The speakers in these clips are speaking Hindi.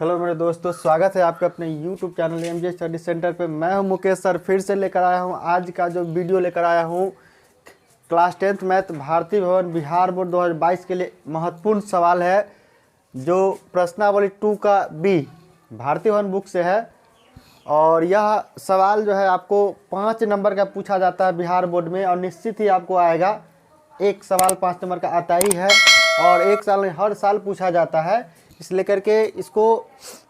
हेलो मेरे दोस्तों, स्वागत है आपका अपने YouTube channel MJ study centre पे। मैं हूं मुकेश सर, फिर से लेकर आया हूं आज का जो वीडियो लेकर आया हूं क्लास 10th मैथ भारतीय भवन बिहार बोर्ड 2022 के लिए महत्वपूर्ण सवाल है, जो प्रश्नावली 2 का बी भारतीय भवन बुक से है। और यह सवाल जो है आपको 5 नंबर का पूछा जाता है बिहार बोर्ड में, और निश्चित ही आपको आएगा। एक सवाल 5 नंबर का आता ही है और एक साल में हर साल पूछा जाता है, इसलिए करके इसको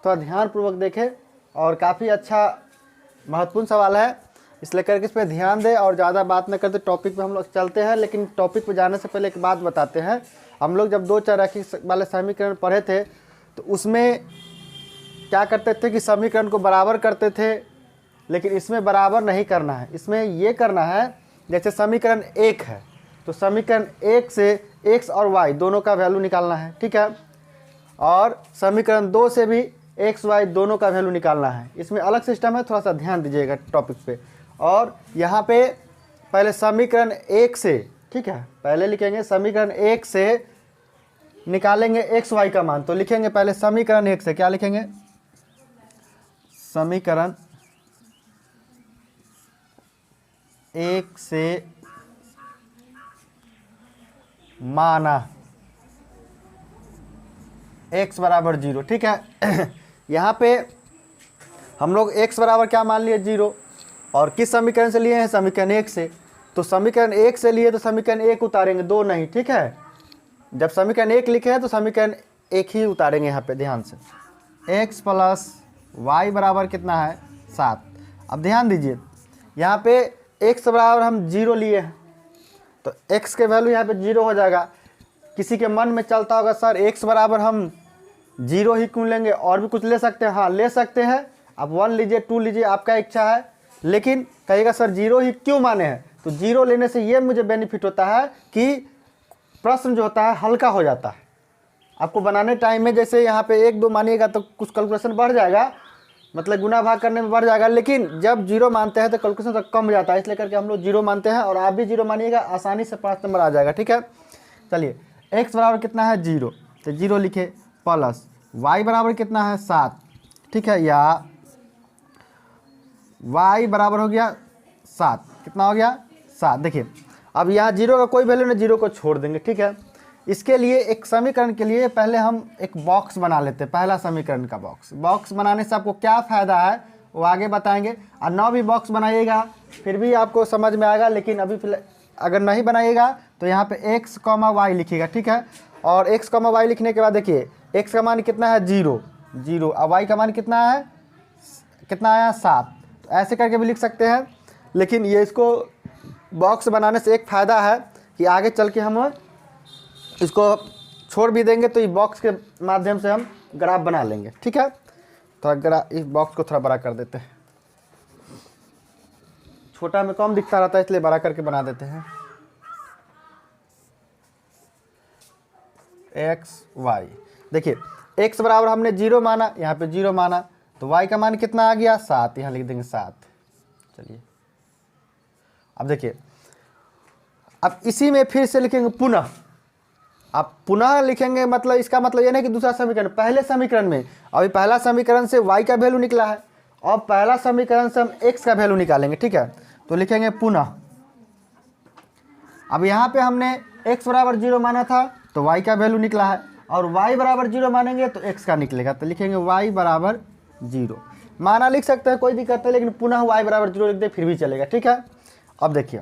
थोड़ा ध्यानपूर्वक देखें। और काफ़ी अच्छा महत्वपूर्ण सवाल है, इसलिए करके इस पर ध्यान दें। और ज़्यादा बात न करते टॉपिक पे हम लोग चलते हैं। लेकिन टॉपिक पे जाने से पहले एक बात बताते हैं। हम लोग जब 2 चररैखिक वाले समीकरण पढ़े थे तो उसमें क्या करते थे कि समीकरण को बराबर करते थे, लेकिन इसमें बराबर नहीं करना है। इसमें ये करना है, जैसे समीकरण 1 है तो समीकरण 1 से x और y दोनों का वैल्यू निकालना है, ठीक है। और समीकरण 2 से भी x y दोनों का वैल्यू निकालना है। इसमें अलग सिस्टम है, थोड़ा सा ध्यान दीजिएगा टॉपिक पे। और यहाँ पे पहले समीकरण 1 से, ठीक है, पहले लिखेंगे समीकरण 1 से निकालेंगे x y का मान। तो लिखेंगे पहले समीकरण 1 से, क्या लिखेंगे, समीकरण 1 से माना x बराबर 0, ठीक है। यहाँ पे हम लोग x बराबर क्या मान लिए, 0। और किस समीकरण से लिए हैं, समीकरण 1 से। तो समीकरण 1 से लिए तो समीकरण 1 उतारेंगे, 2 नहीं, ठीक है। जब समीकरण 1 लिखे हैं तो समीकरण 1 ही उतारेंगे। यहाँ पे ध्यान से, x प्लस वाई बराबर कितना है, 7। अब ध्यान दीजिए, यहाँ पे x बराबर हम 0 लिए हैं तो x के वैल्यू यहाँ पे 0 हो जाएगा। किसी के मन में चलता होगा, सर x बराबर हम 0 ही क्यों लेंगे, और भी कुछ ले सकते हैं। हाँ, ले सकते हैं, आप 1 लीजिए, 2 लीजिए, आपका इच्छा है। लेकिन कहिएगा सर 0 ही क्यों माने हैं, तो 0 लेने से ये मुझे बेनिफिट होता है कि प्रश्न जो होता है हल्का हो जाता है। आपको बनाने टाइम में जैसे यहाँ पे 1 2 मानिएगा तो कुछ कैलकुलेशन बढ़ जाएगा, मतलब गुना भाग करने में बढ़ जाएगा। लेकिन जब 0 मानते हैं तो कैलकुलेशन तो कम हो जाता है, इसलिए करके हम लोग 0 मानते हैं। और आप भी 0 मानिएगा, आसानी से 5 नंबर आ जाएगा, ठीक है। चलिए, x बराबर कितना है, 0, तो 0 लिखे, प्लस y बराबर कितना है, 7, ठीक है। या y बराबर हो गया 7, कितना हो गया, 7। देखिए अब यहाँ 0 का कोई वैल्यू नहीं, 0 को छोड़ देंगे, ठीक है। इसके लिए एक समीकरण के लिए पहले हम एक बॉक्स बना लेते हैं। पहला समीकरण का बॉक्स बनाने से आपको क्या फ़ायदा है वो आगे बताएंगे। और ना भी बॉक्स बनाइएगा फिर भी आपको समझ में आएगा, लेकिन अभी अगर नहीं बनाइएगा तो यहाँ पे x, y लिखिएगा, ठीक है। और x, y लिखने के बाद देखिए x का मान कितना है, 0 0, और y का मान कितना है, कितना आया, 7। तो ऐसे करके भी लिख सकते हैं। लेकिन ये इसको बॉक्स बनाने से एक फ़ायदा है कि आगे चल के हम इसको छोड़ भी देंगे तो ये बॉक्स के माध्यम से हम ग्राफ बना लेंगे, ठीक है। थोड़ा इस बॉक्स को थोड़ा बड़ा कर देते हैं, छोटा में कम दिखता रहता है, इसलिए बड़ा करके बना देते हैं। x y, देखिए x बराबर हमने 0 माना, यहाँ पे 0 माना, तो y का मान कितना आ गया, 7, यहाँ लिख देंगे 7। चलिए अब देखिए, अब इसी में फिर से लिखेंगे पुनः। आप पुनः लिखेंगे मतलब इसका मतलब ये नहीं कि दूसरा समीकरण, पहले समीकरण में अभी पहला समीकरण से y का वैल्यू निकला है और पहला समीकरण से हम x का वैल्यू निकालेंगे, ठीक है। तो लिखेंगे पुनः। अब यहाँ पे हमने x बराबर 0 माना था तो y का वैल्यू निकला है, और y बराबर 0 मानेंगे तो x का निकलेगा। तो लिखेंगे y बराबर 0 माना, लिख सकते हैं, कोई दिक्कत नहीं, लेकिन पुनः y बराबर 0 लिख दे फिर भी चलेगा, ठीक है। अब देखिए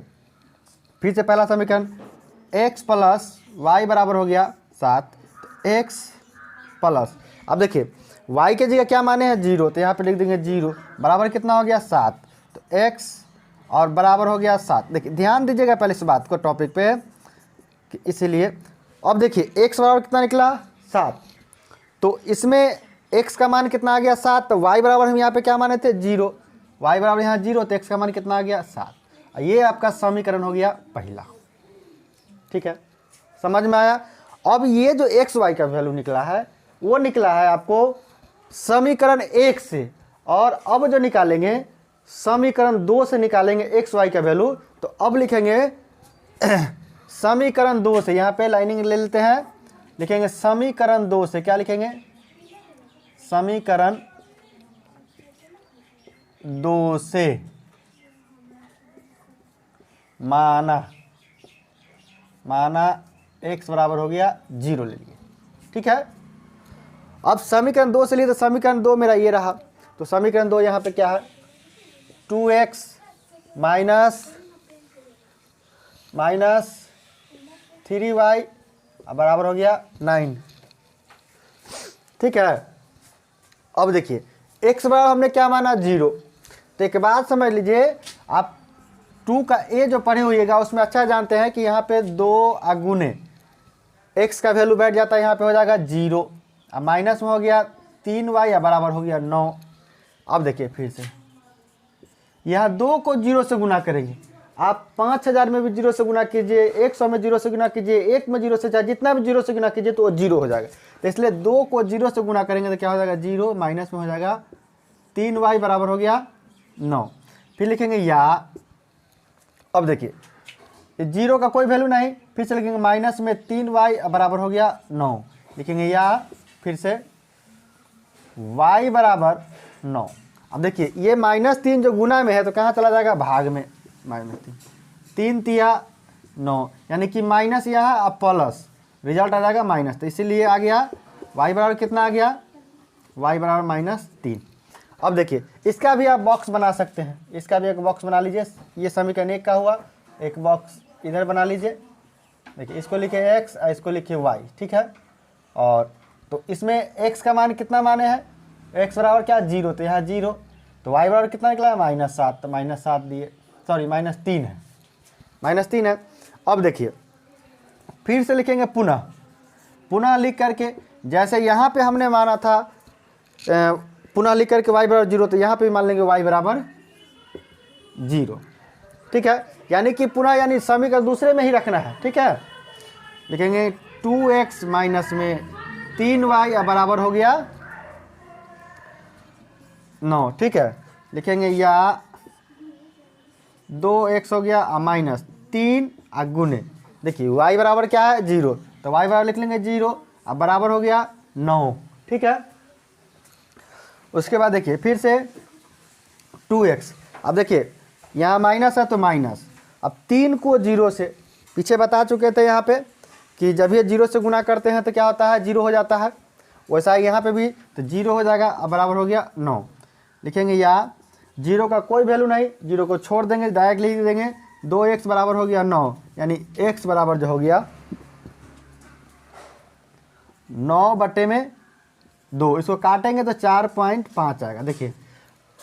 फिर से पहला समीकरण, x प्लस y बराबर हो गया 7, तो x प्लस, अब देखिए y के जगह क्या माने हैं, 0, तो यहाँ पे लिख देंगे 0 बराबर कितना हो गया, 7, तो x और बराबर हो गया 7। देखिए ध्यान दीजिएगा पहले इस बात को टॉपिक पे कि इसलिए अब देखिए x बराबर कितना निकला, 7, तो इसमें x का मान कितना आ गया, 7, तो y बराबर हम यहाँ पे क्या माने थे, 0, y बराबर यहाँ 0, तो x का मान कितना आ गया, 7। ये आपका समीकरण हो गया पहला, ठीक है, समझ में आया। अब ये जो x y का वैल्यू निकला है वो निकला है आपको समीकरण 1 से, और अब जो निकालेंगे समीकरण 2 से निकालेंगे x y का वैल्यू। तो अब लिखेंगे समीकरण 2 से, यहाँ पे लाइनिंग ले लेते हैं, लिखेंगे समीकरण 2 से, क्या लिखेंगे, समीकरण 2 से माना x बराबर हो गया 0 ले लिए। ठीक है, अब समीकरण 2 से लिए तो समीकरण 2 मेरा ये रहा, तो समीकरण 2 यहाँ पे क्या है 2x माइनस 3y बराबर हो गया 9। ठीक है, अब देखिए x बराबर हमने क्या माना 0, तो एक बात समझ लीजिए आप 2 का a जो पढ़े हुएगा उसमें अच्छा जानते हैं कि यहाँ पे 2 गुने x का वैल्यू बैठ जाता है, यहाँ पे हो जाएगा 0, अब माइनस में हो गया 3y बराबर हो गया 9। अब देखिए फिर से यहाँ 2 को 0 से गुना करेंगे, आप 5000 में भी 0 से गुना कीजिए, 100 में 0 से गुना कीजिए, 1 में 0 से, चाहे जितना भी 0 से गुना कीजिए तो वो 0 हो जाएगा। तो इसलिए 2 को 0 से गुना करेंगे तो क्या हो जाएगा 0, माइनस में हो जाएगा 3y बराबर हो गया 9। फिर लिखेंगे या, अब देखिए 0 का कोई वैल्यू नहीं, फिर से लिखेंगे माइनस में 3y बराबर हो गया 9, लिखेंगे या फिर से y बराबर 9। अब देखिए ये -3 जो गुना में है तो कहाँ चला जाएगा भाग में, -3 तिया 9, यानी कि माइनस यहाँ अब प्लस, रिजल्ट आ जाएगा माइनस, तो इसीलिए आ गया y बराबर कितना आ गया, y बराबर -3। अब देखिए इसका भी आप बॉक्स बना सकते हैं, इसका भी एक बॉक्स बना लीजिए, ये समीकरण 1 का हुआ, एक बॉक्स इधर बना लीजिए। देखिए इसको लिखे x और इसको लिखे y। ठीक है, और तो इसमें x का मान कितना माने हैं, x बराबर क्या 0, तो यहाँ 0, तो y बराबर कितना निकला -7, तो -7 दिए, सॉरी -3 है, -3 है। अब देखिए फिर से लिखेंगे पुनः लिख करके, जैसे यहाँ पे हमने माना था पुनः लिख करके y बराबर 0, तो यहाँ पे भी मान लेंगे y बराबर 0। ठीक है, यानी कि पुनः यानी समीकरण दूसरे में ही रखना है। ठीक है, लिखेंगे 2x माइनस में 3y बराबर हो गया 9। ठीक है, लिखेंगे या 2x हो गया माइनस 3 गुने, देखिए y बराबर क्या है 0, तो y बराबर लिख लेंगे 0, अब बराबर हो गया 9। ठीक है, उसके बाद देखिए फिर से 2x, अब देखिए यहाँ माइनस है तो माइनस, अब 3 को 0 से, पीछे बता चुके थे यहाँ पे कि जब ये 0 से गुना करते हैं तो क्या होता है 0 हो जाता है, वैसा ही यहाँ पे भी, तो 0 हो जाएगा, अब बराबर हो गया 9। लिखेंगे या 0 का कोई वैल्यू नहीं, 0 को छोड़ देंगे, डायरेक्ट लिख देंगे 2x बराबर हो गया 9, यानी x बराबर जो हो गया 9/2, इसको काटेंगे तो 4.5 आएगा। देखिए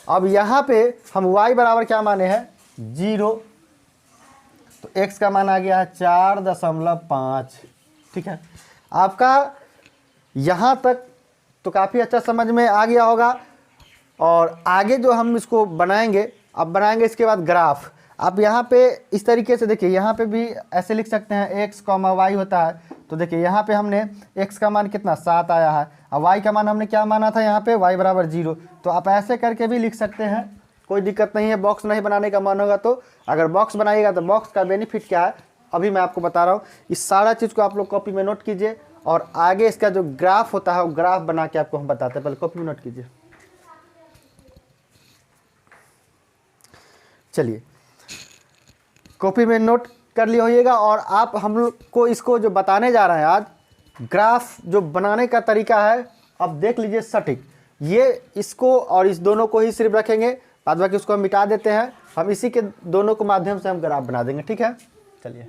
अब यहाँ पे हम y बराबर क्या माने हैं 0, तो x का मान आ गया है 4.5। ठीक है, आपका यहाँ तक तो काफ़ी अच्छा समझ में आ गया होगा, और आगे जो हम इसको बनाएंगे, अब बनाएंगे इसके बाद ग्राफ। आप यहाँ पे इस तरीके से देखिए, यहाँ पे भी ऐसे लिख सकते हैं x, y होता है, तो देखिए यहाँ पे हमने x का मान कितना 7 आया है, और y का मान हमने क्या माना था यहाँ पे y बराबर 0, तो आप ऐसे करके भी लिख सकते हैं, कोई दिक्कत नहीं है। बॉक्स नहीं बनाने का मन होगा तो, अगर बॉक्स बनाइएगा तो बॉक्स का बेनिफिट क्या है अभी मैं आपको बता रहा हूँ। इस सारा चीज़ को आप लोग कॉपी में नोट कीजिए, और आगे इसका जो ग्राफ होता है वो ग्राफ बना के आपको हम बताते हैं, पहले कॉपी में नोट कीजिए। चलिए कॉपी में नोट कर लिए होइएगा, और आप हम लोग को इसको जो बताने जा रहे हैं आज, ग्राफ जो बनाने का तरीका है, अब देख लीजिए सटीक। ये इसको और इस दोनों को ही सिर्फ रखेंगे, बाद बाकी उसको हम मिटा देते हैं, हम इसी के दोनों के माध्यम से हम ग्राफ बना देंगे। ठीक है, चलिए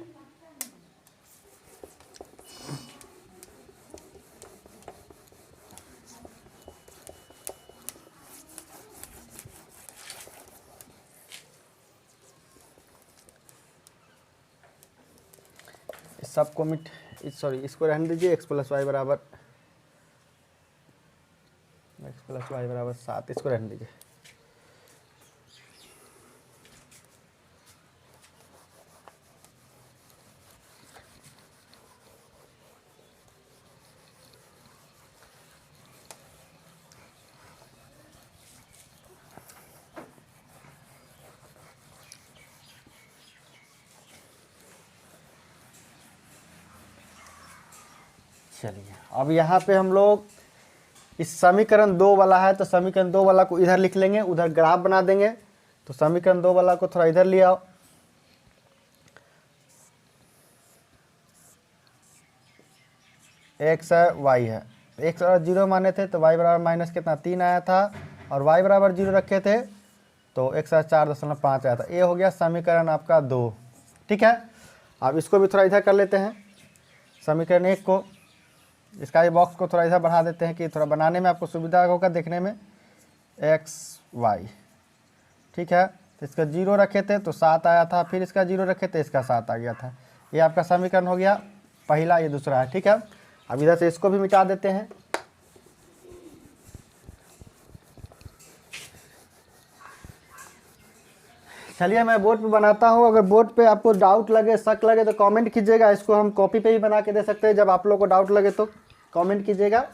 सबको सॉरी इसको रहने दीजिए, x + y बराबर 7, इसको रहने दीजिए। चलिए अब यहाँ पे हम लोग इस समीकरण 2 वाला है तो समीकरण 2 वाला को इधर लिख लेंगे, उधर ग्राफ बना देंगे। तो समीकरण 2 वाला को थोड़ा इधर ले आओ, एक्स है वाई है, एक्स और 0 माने थे तो वाई बराबर माइनस कितना 3 आया था, और वाई बराबर 0 रखे थे तो एक्स 4.5 आया था। ये हो गया समीकरण आपका 2। ठीक है, अब इसको भी थोड़ा इधर कर लेते हैं, समीकरण 1 को, इसका ये बॉक्स को थोड़ा इधर बढ़ा देते हैं कि थोड़ा बनाने में आपको सुविधा होगा देखने में। एक्स वाई, ठीक है, तो इसका 0 रखे थे तो 7 आया था, फिर इसका 0 रखे थे इसका 7 आ गया था। ये आपका समीकरण हो गया पहला, ये दूसरा है। ठीक है, अब इधर से इसको भी मिटा देते हैं। चलिए मैं बोर्ड पे बनाता हूँ, अगर बोर्ड पे आपको डाउट लगे, शक लगे तो कमेंट कीजिएगा। इसको हम कॉपी पे ही बना के दे सकते हैं, जब आप लोगों को डाउट लगे तो कमेंट कीजिएगा,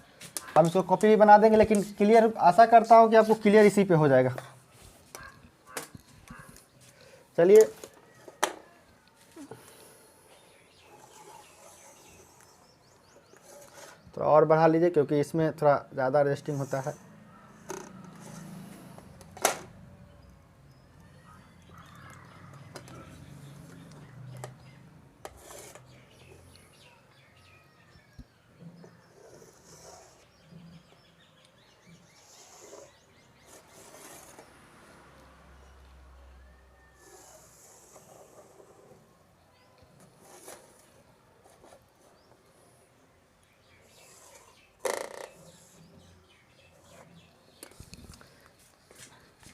हम इसको कॉपी भी बना देंगे, लेकिन क्लियर आशा करता हूँ कि आपको क्लियर इसी पे हो जाएगा। चलिए थोड़ा और बढ़ा लीजिए क्योंकि इसमें थोड़ा ज़्यादा रेस्टिंग होता है।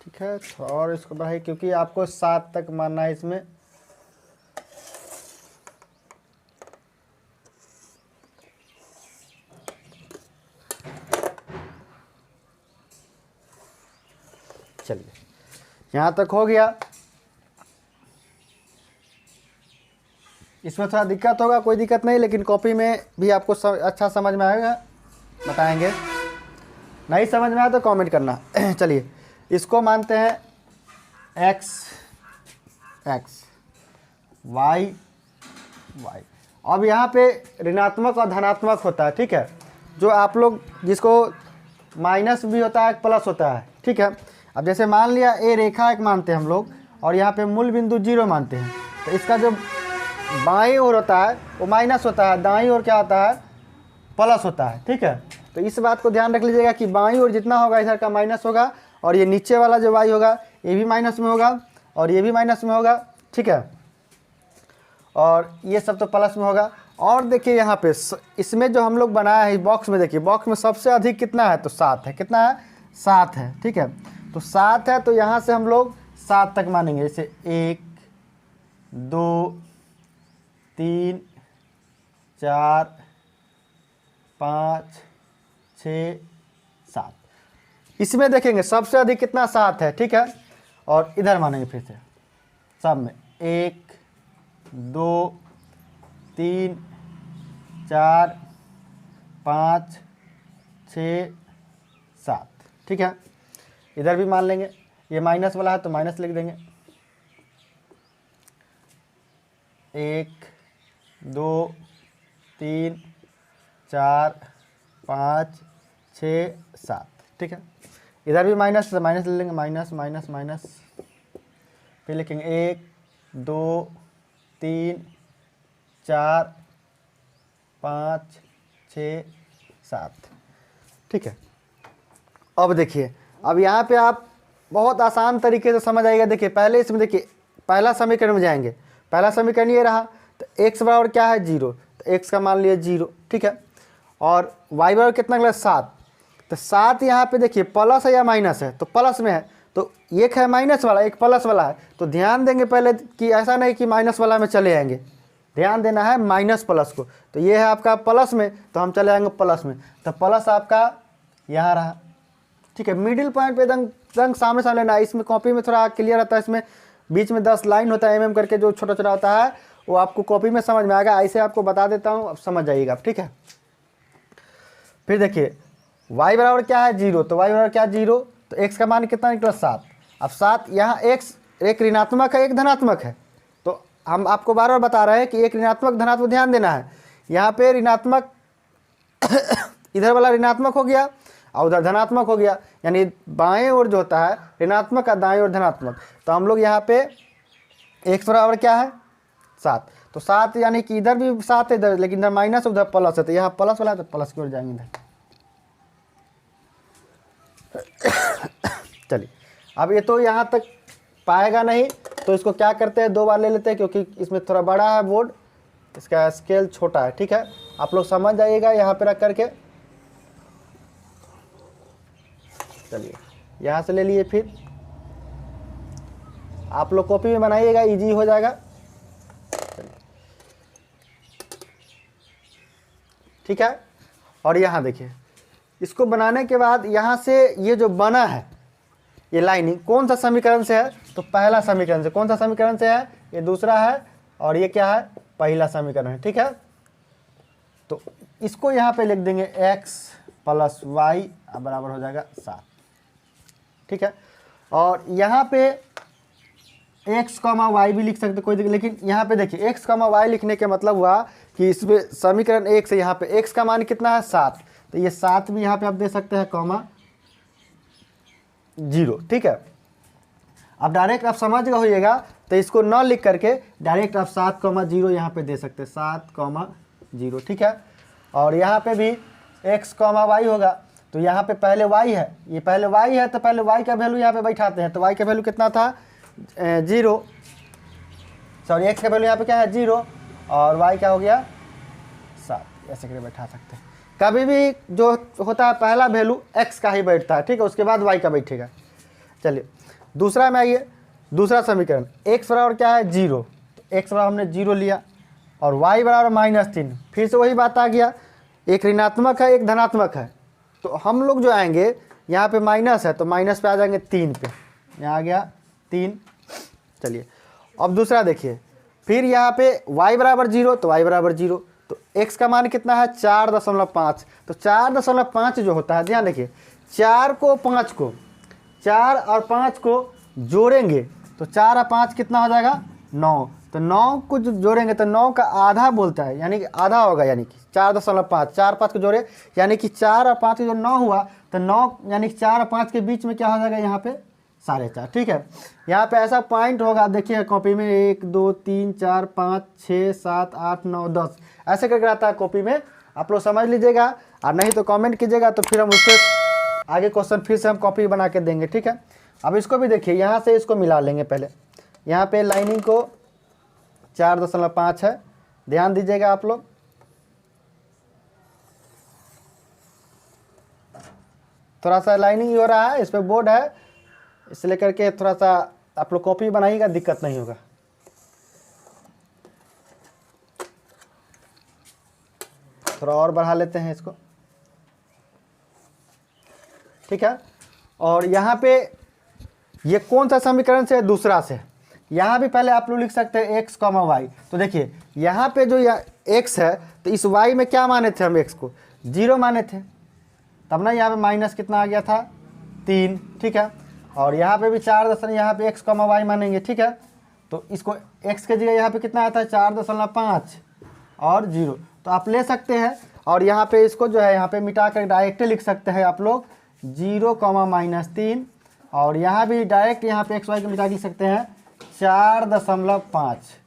ठीक है, थोड़ा और इसको बढ़ाइए क्योंकि आपको 7 तक मानना है इसमें। चलिए यहाँ तक हो गया। इसमें थोड़ा दिक्कत होगा, कोई दिक्कत नहीं, लेकिन कॉपी में भी आपको अच्छा समझ में आएगा, बताएंगे। नहीं समझ में आया तो कमेंट करना। चलिए इसको मानते हैं एक्स एक्स, वाई वाई। अब यहाँ पे ऋणात्मक और धनात्मक होता है। ठीक है, जो आप लोग जिसको माइनस भी होता है प्लस होता है। ठीक है, अब जैसे मान लिया ए रेखा एक मानते हैं हम लोग, और यहाँ पे मूल बिंदु 0 मानते हैं, तो इसका जो बाईं ओर होता है वो माइनस होता है, दाईं ओर क्या होता है प्लस होता है। ठीक है, तो इस बात को ध्यान रख लीजिएगा कि बाईं ओर जितना होगा इधर का माइनस होगा, और ये नीचे वाला जो वाई होगा ये भी माइनस में होगा, और ये भी माइनस में होगा। ठीक है, और ये सब तो प्लस में होगा। और देखिए यहाँ पे इसमें जो हम लोग बनाया है बॉक्स में, देखिए बॉक्स में सबसे अधिक कितना है तो 7 है। कितना है 7 है। ठीक है, तो 7 है तो यहाँ से हम लोग 7 तक मानेंगे, जैसे 1 2 3 4 5 6 7। इसमें देखेंगे सबसे अधिक कितना 7 है। ठीक है, और इधर मानेंगे फिर से सब में 1 2 3 4 5 6 7। ठीक है, इधर भी मान लेंगे, ये माइनस वाला है तो माइनस लिख देंगे, 1 2 3 4 5 6 7। ठीक है, इधर भी माइनस से माइनस ले लेंगे, माइनस माइनस माइनस, फिर लिखेंगे 1 2 3 4 5 6 7। ठीक है, अब देखिए, अब यहाँ पे आप बहुत आसान तरीके से समझ आएगा। देखिए पहले इसमें देखिए पहला समीकरण में जाएंगे, पहला समीकरण ये रहा, तो x बराबर क्या है 0, तो x का मान लिया 0। ठीक है, और y बराबर कितना निकला 7, तो 7 यहाँ पे देखिए प्लस है या माइनस है, तो प्लस में है, तो एक है माइनस वाला एक प्लस वाला है, तो ध्यान देंगे पहले कि ऐसा नहीं कि माइनस वाला में चले आएंगे, ध्यान देना है माइनस प्लस को। तो ये है आपका प्लस में, तो हम चले आएंगे प्लस में, तो प्लस आपका यहाँ रहा। ठीक है, मिडिल पॉइंट पे एकदम सामने सामने लेना है। इसमें कॉपी में थोड़ा क्लियर रहता है, इसमें बीच में 10 लाइन होता है mm करके, जो छोटा छोटा होता है वो आपको कॉपी में समझ में आएगा, ऐसे आपको बता देता हूँ, अब समझ जाइएगा। ठीक है, फिर देखिए y बराबर क्या है 0, तो y बराबर क्या 0, तो x का मान कितना निकला 7। अब 7 यहाँ x एक ऋणात्मक है एक धनात्मक है, तो हम आपको बार बार बता रहे हैं कि एक ऋणात्मक धनात्मक ध्यान देना है। यहाँ पे ऋणात्मक इधर वाला ऋणात्मक हो गया, और उधर धनात्मक हो गया, यानी बाएं ओर जो होता है ऋणात्मक का, दाएं ओर धनात्मक। तो हम लोग यहाँ पे x बराबर क्या है 7, तो 7 यानी कि इधर भी 7 है इधर, लेकिन इधर माइनस उधर प्लस है, तो यहाँ प्लस वाला है तो प्लस की ओर जाएंगे इधर। चलिए अब ये तो यहाँ तक पाएगा नहीं, तो इसको क्या करते हैं 2 बार ले लेते हैं, क्योंकि इसमें थोड़ा बड़ा है बोर्ड, इसका स्केल छोटा है। ठीक है, आप लोग समझ जाइएगा यहाँ पे रख करके। चलिए यहाँ से ले लिए, फिर आप लोग कॉपी में बनाइएगा, इजी हो जाएगा। ठीक है, और यहाँ देखिए इसको बनाने के बाद यहाँ से ये जो बना है ये लाइनिंग कौन सा समीकरण से है, तो पहला समीकरण से। कौन सा समीकरण से है, ये दूसरा है, और ये क्या है पहला समीकरण है। ठीक है, तो इसको यहाँ पे लिख देंगे x प्लस वाई बराबर हो जाएगा 7। ठीक है, और यहाँ पे x कॉमा वाई भी लिख सकते कोई दिक्कत, लेकिन यहाँ पे देखिए x कॉमा वाई लिखने के मतलब हुआ कि इसमें समीकरण 1 से यहाँ पे x का मान कितना है 7, तो ये 7 भी यहाँ पे आप दे सकते हैं कॉमा 0। ठीक है, अब डायरेक्ट आप समझ गए होइएगा, तो इसको न लिख करके डायरेक्ट आप 7,0 यहाँ पे दे सकते हैं 7,0। ठीक है, और यहाँ पे भी x कॉमा वाई होगा, तो यहाँ पे पहले y है, ये पहले y है, तो पहले y का वैल्यू यहाँ पे बैठाते हैं। तो y का वैल्यू कितना था 0, सॉरी x का वैल्यू यहाँ पे क्या है 0, और y क्या हो गया 7, ऐसे करके बैठा सकते हैं। कभी भी जो होता है पहला वैल्यू x का ही बैठता है। ठीक है, उसके बाद y का बैठेगा। चलिए दूसरा में आइए, दूसरा समीकरण x बराबर क्या है 0, तो x बराबर हमने 0 लिया, और y बराबर -3। फिर से वही बात आ गया, एक ऋणात्मक है एक धनात्मक है, तो हम लोग जो आएंगे यहाँ पे माइनस है, तो माइनस पे आ जाएंगे 3 पे, यहाँ आ गया 3। चलिए अब दूसरा देखिए, फिर यहाँ पे y बराबर 0, तो y बराबर 0, तो x का मान कितना है 4.5, तो 4.5 जो होता है, ध्यान देखिए 4 को 5 को 4 और 5 को जोड़ेंगे तो 4 और 5 कितना हो जाएगा 9, तो 9 को जो जोड़ेंगे तो 9 का आधा बोलता है, यानी कि आधा होगा, यानी कि 4.5, 4 5 को जोड़े यानी कि 4 और 5 जो 9 हुआ, तो 9 यानी कि 4 और 5 के बीच में क्या हो जाएगा यहाँ पे 4.5। ठीक है, यहाँ पे ऐसा पॉइंट होगा, देखिए कॉपी में 1 2 3 4 5 6 7 8 9 10 ऐसे करके आता है कॉपी में, आप लोग समझ लीजिएगा, और नहीं तो कमेंट कीजिएगा, तो फिर हम उससे आगे क्वेश्चन फिर से हम कॉपी बना के देंगे। ठीक है, अब इसको भी देखिए, यहाँ से इसको मिला लेंगे। पहले यहाँ पे लाइनिंग को 4.5 है, ध्यान दीजिएगा आप लोग। थोड़ा सा लाइनिंग हो रहा है, इस पर बोर्ड है, इसलिए करके थोड़ा सा आप लोग कॉपी बनाइएगा, दिक्कत नहीं होगा। थोड़ा और बढ़ा लेते हैं इसको। ठीक है, और यहाँ पे ये कौन सा समीकरण से है, दूसरा से। यहाँ भी पहले आप लोग लिख सकते हैं x कॉमा वाई, तो देखिए यहाँ पे जो x है, तो इस y में क्या माने थे हम, x को 0 माने थे, तब ना यहाँ पे माइनस कितना आ गया था 3। ठीक है, और यहाँ पे भी 4 यहाँ पे x कॉमा वाई मानेंगे। ठीक है, तो इसको x के जगह यहाँ पे कितना आता है 4.5 और 0, तो आप ले सकते हैं, और यहाँ पे इसको जो है यहाँ पे मिटा कर डायरेक्ट लिख सकते हैं आप लोग 0, -3, और यहाँ भी डायरेक्ट यहाँ पे x y को मिटा के लिख सकते हैं 4.5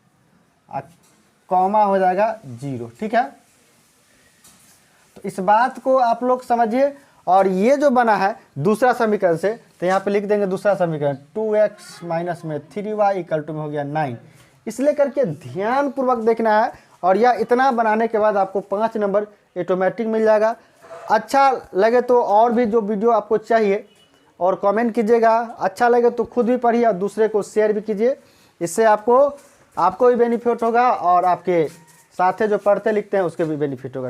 कॉमा हो जाएगा 0। ठीक है, तो इस बात को आप लोग समझिए। और ये जो बना है दूसरा समीकरण से, तो यहाँ पे लिख देंगे दूसरा समीकरण 2x माइनस में 3y इक्वल टू में हो गया 9। इसलिए करके ध्यान पूर्वक देखना है, और यह इतना बनाने के बाद आपको 5 नंबर ऑटोमेटिक मिल जाएगा। अच्छा लगे तो और भी जो वीडियो आपको चाहिए और कमेंट कीजिएगा, अच्छा लगे तो खुद भी पढ़िए और दूसरे को शेयर भी कीजिए, इससे आपको भी बेनिफिट होगा और आपके साथ जो पढ़ते लिखते हैं उसके भी बेनिफिट होगा।